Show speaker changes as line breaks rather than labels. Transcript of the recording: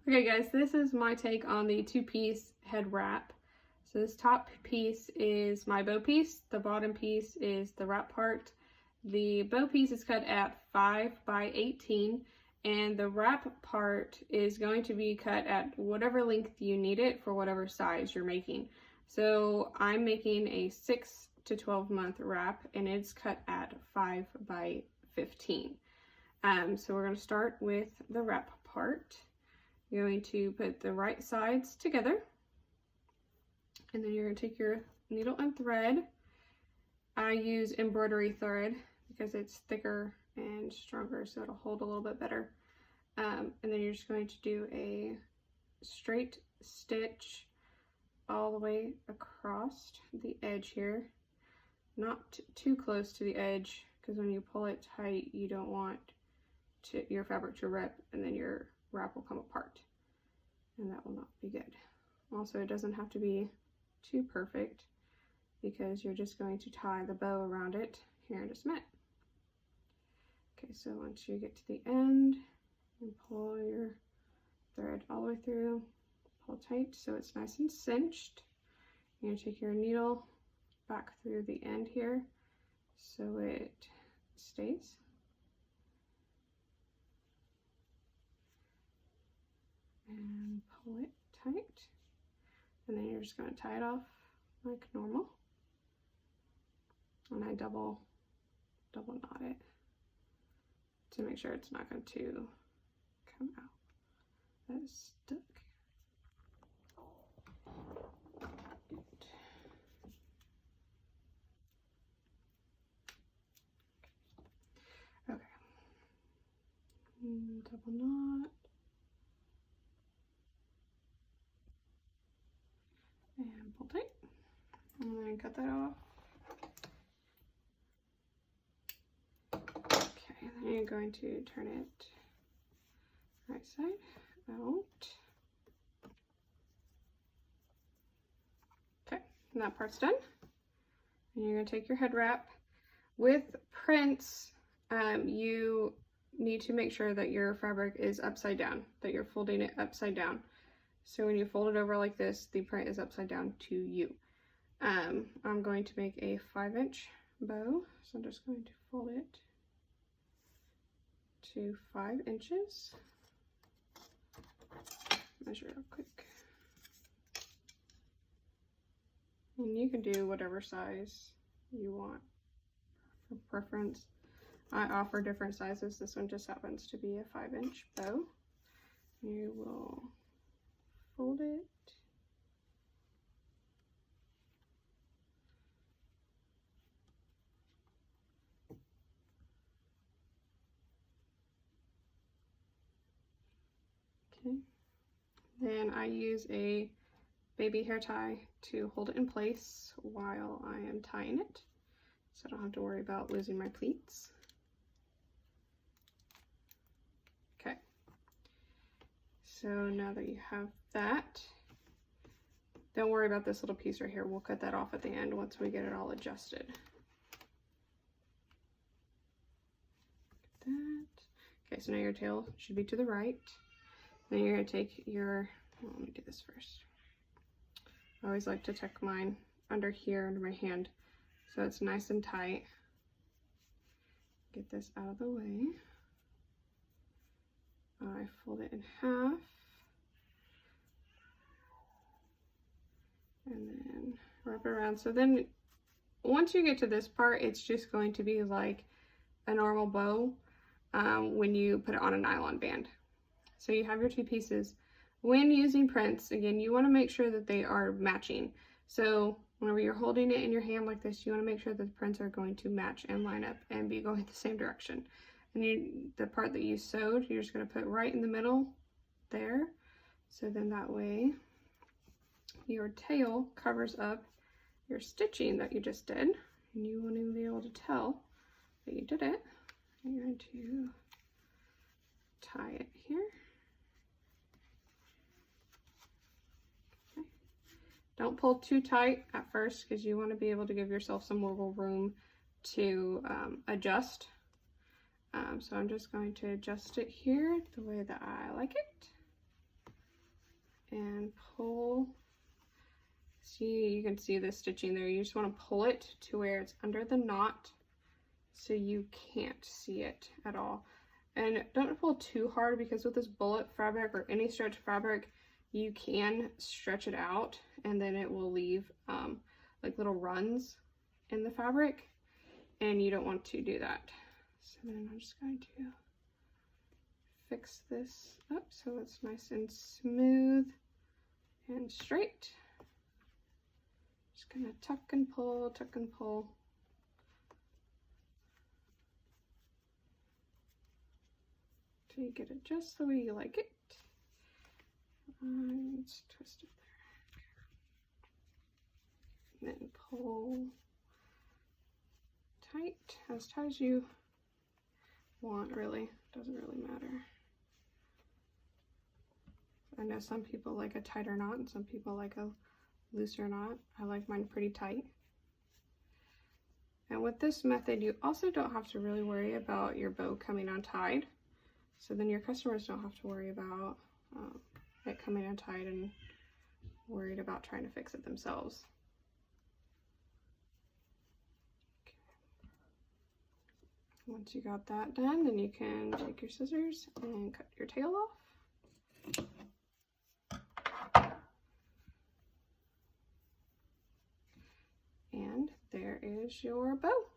Okay guys, this is my take on the two-piece head wrap. So this top piece is my bow piece, the bottom piece is the wrap part. The bow piece is cut at 5 by 18 and the wrap part is going to be cut at whatever length you need it for whatever size you're making. So I'm making a 6 to 12 month wrap and it's cut at 5 by 15. So we're going to start with the wrap part. You're going to put the right sides together and then you're going to take your needle and thread. I use embroidery thread because it's thicker and stronger, so it'll hold a little bit better. And then you're just going to do a straight stitch all the way across the edge here, not too close to the edge, because when you pull it tight you don't want your fabric to rip and then your wrap will come apart and that will not be good. Also, it doesn't have to be too perfect because you're just going to tie the bow around it here in just a minute. Okay, so once you get to the end, you pull your thread all the way through, pull tight so it's nice and cinched. You're going to take your needle back through the end here so it stays. And pull it tight, and then you're just going to tie it off like normal, and I double knot it to make sure it's not going to come out. That's stuck. Okay, double knot. And pull tight, and then cut that off. Okay, then you're going to turn it right side out. Okay, and that part's done. And you're going to take your head wrap. With prints, you need to make sure that your fabric is upside down, that you're folding it upside down. So when you fold it over like this, the print is upside down to you. I'm going to make a 5-inch bow, so I'm just going to fold it to 5 inches. Measure real quick. And you can do whatever size you want for preference. I offer different sizes. This one just happens to be a 5-inch bow. You will fold it. Okay. Then I use a baby hair tie to hold it in place while I am tying it, so I don't have to worry about losing my pleats. Okay. So now that you have that, don't worry about this little piece right here. We'll cut that off at the end once we get it all adjusted. That. Okay, so now your tail should be to the right. Then you're going to take your, well, let me do this first. I always like to tuck mine under here, under my hand, so it's nice and tight. Get this out of the way. I fold it in half. And then wrap it around. So then once you get to this part, it's just going to be like a normal bow when you put it on a nylon band. So you have your two pieces. When using prints, again, you want to make sure that they are matching. So whenever you're holding it in your hand like this, you want to make sure that the prints are going to match and line up and be going the same direction. And the part that you sewed, you're just going to put right in the middle there. So then that way your tail covers up your stitching that you just did, and you won't even be able to tell that you did it. You're going to tie it here. Okay. Don't pull too tight at first because you want to be able to give yourself some wiggle room to adjust. So I'm just going to adjust it here the way that I like it. and pull. See, you can see the stitching there. You just want to pull it to where it's under the knot so you can't see it at all. And don't pull too hard, because with this bullet fabric or any stretch fabric, you can stretch it out and then it will leave like little runs in the fabric, and you don't want to do that. So then I'm just going to fix this up so it's nice and smooth and straight. Just gonna tuck and pull, tuck and pull. Till you get it just the way you like it. Let's twist it there. And then pull tight as you want, really. Doesn't really matter. I know some people like a tighter knot and some people like a looser knot. I like mine pretty tight. And with this method, you also don't have to really worry about your bow coming untied. So then your customers don't have to worry about it coming untied and worried about trying to fix it themselves. Okay. Once you got that done, then you can take your scissors and cut your tail off. And there is your bow.